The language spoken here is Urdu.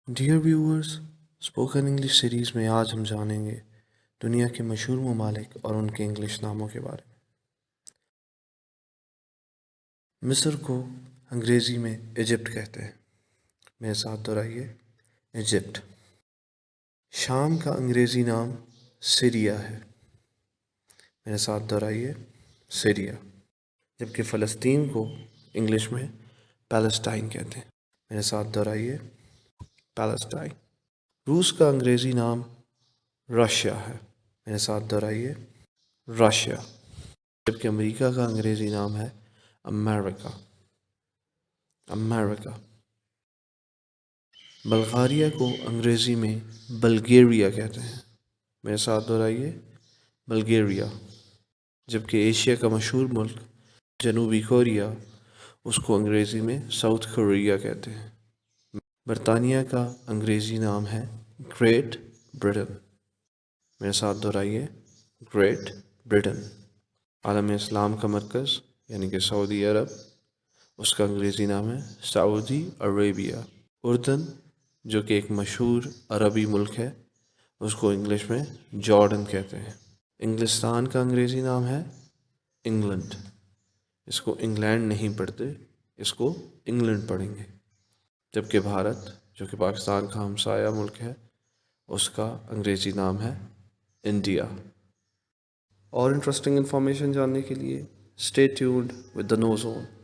Dear viewers, spoken English series میں آج ہم جانیں گے دنیا کے مشہور ممالک اور ان کے انگلش ناموں کے بارے میں۔ مصر کو انگریزی میں ایجپٹ کہتے ہیں۔ میرے ساتھ دہرائیے، ایجپٹ۔ شام کا انگریزی نام سیریا ہے۔ میرے ساتھ دہرائیے، سیریا۔ جبکہ فلسطین کو انگلش میں پیلسٹائن کہتے ہیں۔ میرے ساتھ دہرائیے، پیلسٹائن۔ روس کا انگریزی نام رشیا ہے۔ میرے ساتھ دہرائیے، رشیا۔ جبکہ امریکہ کا انگریزی نام ہے امریکہ، امریکہ۔ بلغاریہ کو انگریزی میں بلگیریا کہتے ہیں۔ میرے ساتھ دہرائیے، بلگیریا۔ جبکہ ایشیا کا مشہور ملک جنوبی کوریا، اس کو انگریزی میں ساؤتھ کوریا کہتے ہیں۔ برطانیہ کا انگریزی نام ہے گریٹ برٹن۔ میرے ساتھ دہرائیے، گریٹ برٹن۔ عالم اسلام کا مرکز یعنی کہ سعودی عرب، اس کا انگریزی نام ہے سعودی عربیہ۔ اردن جو کہ ایک مشہور عربی ملک ہے، اس کو انگلش میں جارڈن کہتے ہیں۔ انگلستان کا انگریزی نام ہے انگلینڈ۔ اس کو انگلینڈ نہیں پڑھتے، اس کو انگلینڈ پڑھیں گے۔ جبکہ بھارت جو کہ پاکستان کا ہمسایہ ملک ہے، اس کا انگریزی نام ہے انڈیا۔ اور انٹرسٹنگ انفارمیشن جاننے کے لیے stay tuned with the know zone.